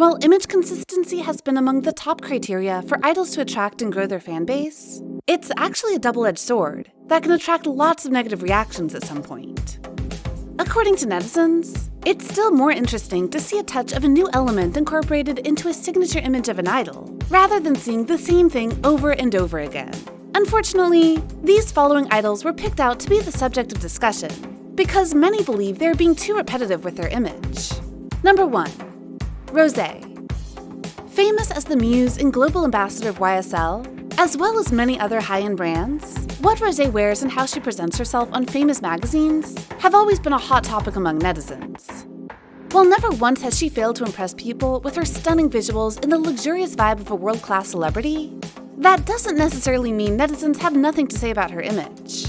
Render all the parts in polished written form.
While image consistency has been among the top criteria for idols to attract and grow their fan base, it's actually a double-edged sword that can attract lots of negative reactions at some point. According to netizens, it's still more interesting to see a touch of a new element incorporated into a signature image of an idol, rather than seeing the same thing over and over again. Unfortunately, these following idols were picked out to be the subject of discussion because many believe they're being too repetitive with their image. Number 1. Rosé. Famous as the muse and global ambassador of YSL, as well as many other high-end brands, what Rosé wears and how she presents herself on famous magazines have always been a hot topic among netizens. While never once has she failed to impress people with her stunning visuals and the luxurious vibe of a world-class celebrity, that doesn't necessarily mean netizens have nothing to say about her image.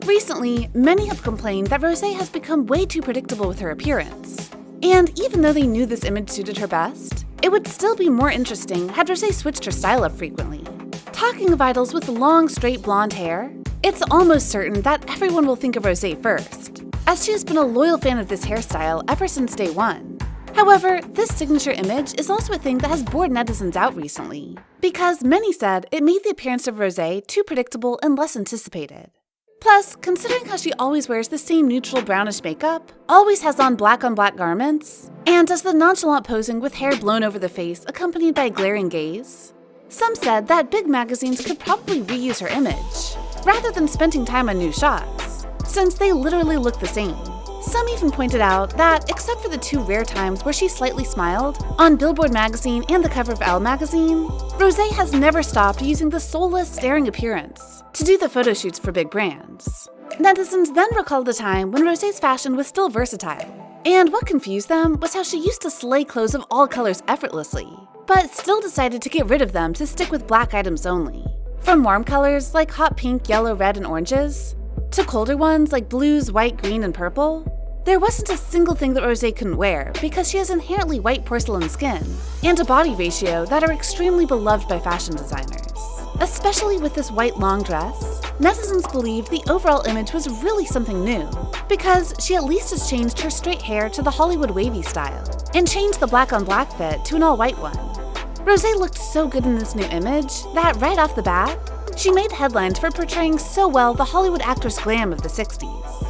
Recently, many have complained that Rosé has become way too predictable with her appearance. And even though they knew this image suited her best, it would still be more interesting had Rosé switched her style up frequently. Talking of idols with long, straight blonde hair, it's almost certain that everyone will think of Rosé first, as she has been a loyal fan of this hairstyle ever since day one. However, this signature image is also a thing that has bored netizens out recently, because many said it made the appearance of Rosé too predictable and less anticipated. Plus, considering how she always wears the same neutral brownish makeup, always has on black garments, and does the nonchalant posing with hair blown over the face accompanied by a glaring gaze, some said that big magazines could probably reuse her image, rather than spending time on new shots, since they literally look the same. Some even pointed out that, except for the 2 rare times where she slightly smiled, on Billboard magazine and the cover of Elle magazine, Rosé has never stopped using the soulless, staring appearance to do the photo shoots for big brands. Netizens then recalled the time when Rosé's fashion was still versatile, and what confused them was how she used to slay clothes of all colors effortlessly, but still decided to get rid of them to stick with black items only. From warm colors like hot pink, yellow, red, and oranges, to colder ones like blues, white, green, and purple, there wasn't a single thing that Rosé couldn't wear because she has inherently white porcelain skin and a body ratio that are extremely beloved by fashion designers. Especially with this white long dress, netizens believed the overall image was really something new because she at least has changed her straight hair to the Hollywood wavy style and changed the black on black fit to an all-white one. Rosé looked so good in this new image that right off the bat, she made headlines for portraying so well the Hollywood actress glam of the 60s.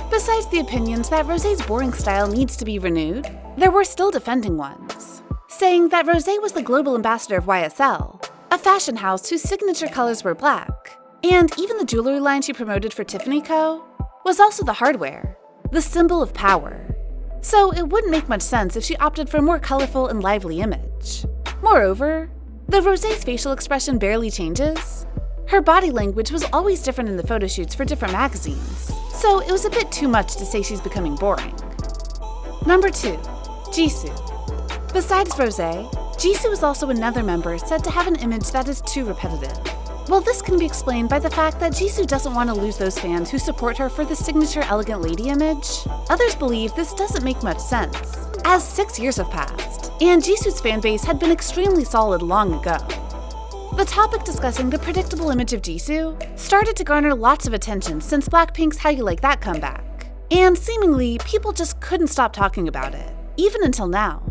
Besides the opinions that Rosé's boring style needs to be renewed, there were still defending ones, saying that Rosé was the global ambassador of YSL, a fashion house whose signature colors were black, and even the jewelry line she promoted for Tiffany Co. was also the hardware, the symbol of power. So it wouldn't make much sense if she opted for a more colorful and lively image. Moreover, though Rosé's facial expression barely changes, her body language was always different in the photo shoots for different magazines, so it was a bit too much to say she's becoming boring. Number 2. Jisoo. Besides Rosé, Jisoo is also another member said to have an image that is too repetitive. While this can be explained by the fact that Jisoo doesn't want to lose those fans who support her for the signature elegant lady image, others believe this doesn't make much sense, as 6 years have passed, and Jisoo's fanbase had been extremely solid long ago. The topic discussing the predictable image of Jisoo started to garner lots of attention since Blackpink's How You Like That comeback, and seemingly people just couldn't stop talking about it, even until now.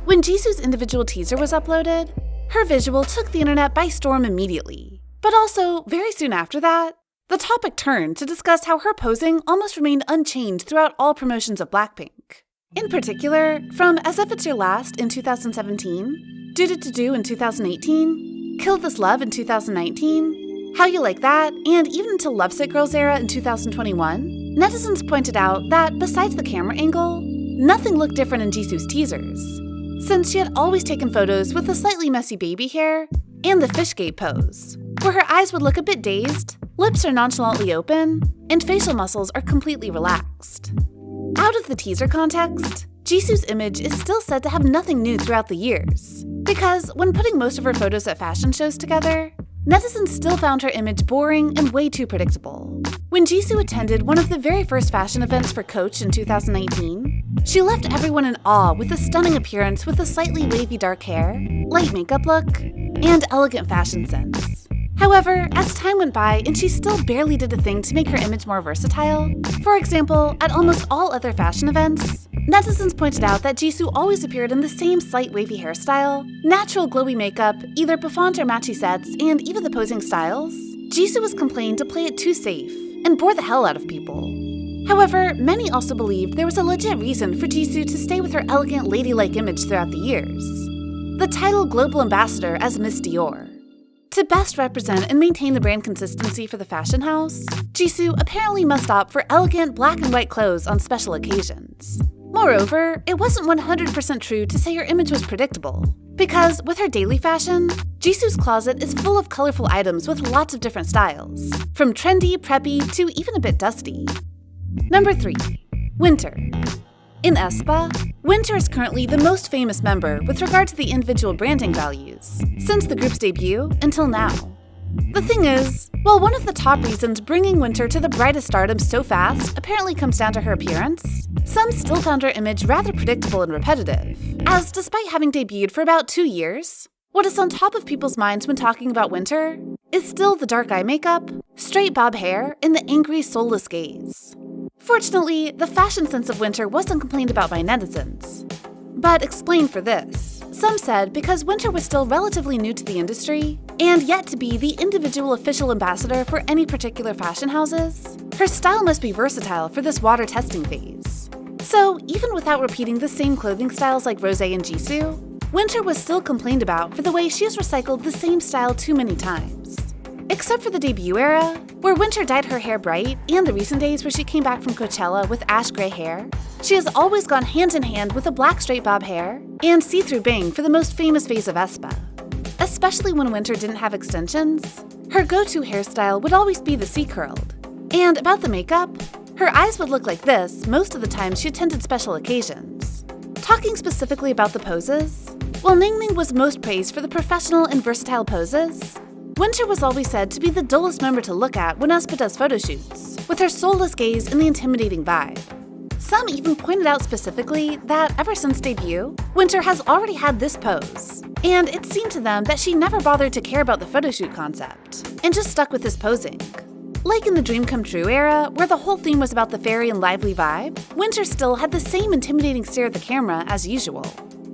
When Jisoo's individual teaser was uploaded, her visual took the internet by storm immediately. But also, very soon after that, the topic turned to discuss how her posing almost remained unchanged throughout all promotions of Blackpink. In particular, from As If It's Your Last in 2017, Do Do Do Do in 2018, Kill This Love in 2019, How You Like That, and even until Lovesick Girls era in 2021, netizens pointed out that besides the camera angle, nothing looked different in Jisoo's teasers, since she had always taken photos with the slightly messy baby hair and the fishgate pose, where her eyes would look a bit dazed, lips are nonchalantly open, and facial muscles are completely relaxed. Out of the teaser context, Jisoo's image is still said to have nothing new throughout the years, because when putting most of her photos at fashion shows together, netizens still found her image boring and way too predictable. When Jisoo attended one of the very first fashion events for Coach in 2019, she left everyone in awe with a stunning appearance with a slightly wavy dark hair, light makeup look, and elegant fashion sense. However, as time went by and she still barely did a thing to make her image more versatile, for example, at almost all other fashion events, Netizens pointed out that Jisoo always appeared in the same slight wavy hairstyle, natural glowy makeup, either bouffant or matchy sets, and even the posing styles. Jisoo was complained to play it too safe and bore the hell out of people. However, many also believed there was a legit reason for Jisoo to stay with her elegant ladylike image throughout the years. The title Global Ambassador as Miss Dior. To best represent and maintain the brand consistency for the fashion house, Jisoo apparently must opt for elegant black and white clothes on special occasions. Moreover, it wasn't 100% true to say her image was predictable, because with her daily fashion, Jisoo's closet is full of colorful items with lots of different styles, from trendy, preppy, to even a bit dusty. Number 3. Winter. In aespa, Winter is currently the most famous member with regard to the individual branding values, since the group's debut until now. The thing is, while one of the top reasons bringing Winter to the brightest stardom so fast apparently comes down to her appearance, some still found her image rather predictable and repetitive, as despite having debuted for about 2 years, what is on top of people's minds when talking about Winter is still the dark eye makeup, straight bob hair, and the angry, soulless gaze. Fortunately, the fashion sense of Winter wasn't complained about by netizens, but explained for this. Some said because Winter was still relatively new to the industry, and yet to be the individual official ambassador for any particular fashion houses, her style must be versatile for this water testing phase. So, even without repeating the same clothing styles like Rosé and Jisoo, Winter was still complained about for the way she has recycled the same style too many times. Except for the debut era, where Winter dyed her hair bright, and the recent days where she came back from Coachella with ash gray hair, she has always gone hand in hand with a black straight bob hair and see-through bang for the most famous phase of aespa. Especially when Winter didn't have extensions, her go-to hairstyle would always be the C-curled. And about the makeup, her eyes would look like this most of the time she attended special occasions. Talking specifically about the poses, while Ningning was most praised for the professional and versatile poses, Winter was always said to be the dullest member to look at when aespa does photoshoots, with her soulless gaze and the intimidating vibe. Some even pointed out specifically that ever since debut, Winter has already had this pose, and it seemed to them that she never bothered to care about the photoshoot concept, and just stuck with this posing. Like in the Dream Come True era, where the whole theme was about the fairy and lively vibe, Winter still had the same intimidating stare at the camera as usual.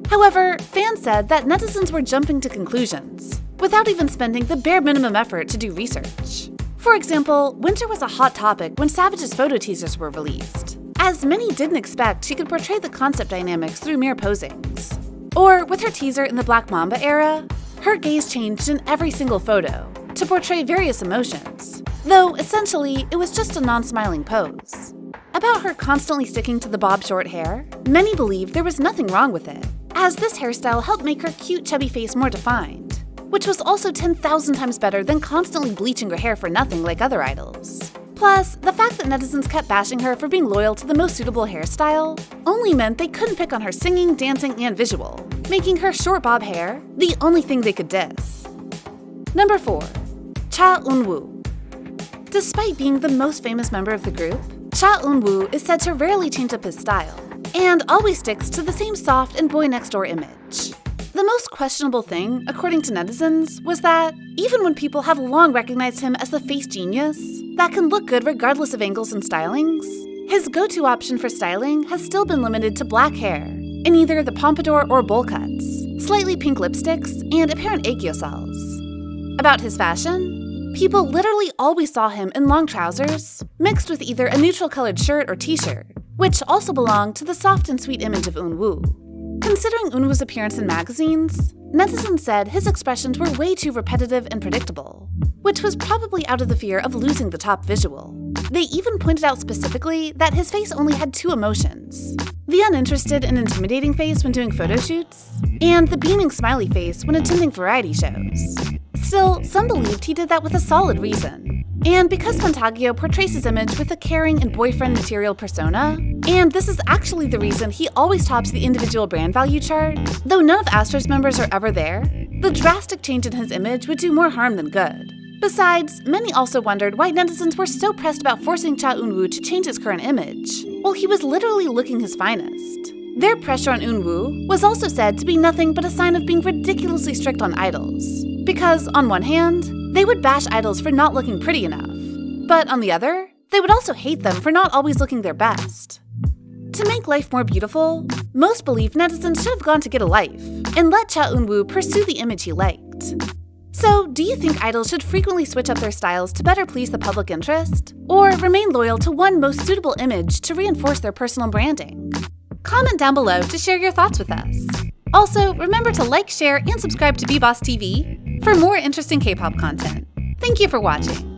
However, fans said that netizens were jumping to conclusions, without even spending the bare minimum effort to do research. For example, Winter was a hot topic when Savage's photo teasers were released, as many didn't expect she could portray the concept dynamics through mere posings. Or with her teaser in the Black Mamba era, her gaze changed in every single photo to portray various emotions, though essentially it was just a non-smiling pose. About her constantly sticking to the bob short hair, many believed there was nothing wrong with it, as this hairstyle helped make her cute chubby face more defined, which was also 10,000 times better than constantly bleaching her hair for nothing like other idols. Plus, the fact that netizens kept bashing her for being loyal to the most suitable hairstyle only meant they couldn't pick on her singing, dancing, and visual, making her short bob hair the only thing they could diss. Number 4. Cha Unwoo. Despite being the most famous member of the group, Cha Unwoo is said to rarely change up his style, and always sticks to the same soft and boy-next-door image. The most questionable thing, according to netizens, was that even when people have long recognized him as the face genius that can look good regardless of angles and stylings, his go-to option for styling has still been limited to black hair, in either the pompadour or bowl cuts, slightly pink lipsticks, and apparent aegyocells. About his fashion, people literally always saw him in long trousers, mixed with either a neutral-colored shirt or t-shirt, which also belonged to the soft and sweet image of Unwoo. Considering Unwoo's appearance in magazines, netizens said his expressions were way too repetitive and predictable, which was probably out of the fear of losing the top visual. They even pointed out specifically that his face only had 2 emotions: the uninterested and intimidating face when doing photo shoots, and the beaming smiley face when attending variety shows. Still, some believed he did that with a solid reason. And because Fantagio portrays his image with a caring and boyfriend material persona, and this is actually the reason he always tops the individual brand value chart, though none of Astro's members are ever there, the drastic change in his image would do more harm than good. Besides, many also wondered why netizens were so pressed about forcing Cha Unwoo to change his current image, while he was literally looking his finest. Their pressure on Unwoo was also said to be nothing but a sign of being ridiculously strict on idols, because on one hand, they would bash idols for not looking pretty enough, but on the other, they would also hate them for not always looking their best. To make life more beautiful, most believe netizens should have gone to get a life and let Cha Unwoo pursue the image he liked. So, do you think idols should frequently switch up their styles to better please the public interest? Or remain loyal to one most suitable image to reinforce their personal branding? Comment down below to share your thoughts with us. Also, remember to like, share, and subscribe to BeBoss TV for more interesting K-pop content. Thank you for watching.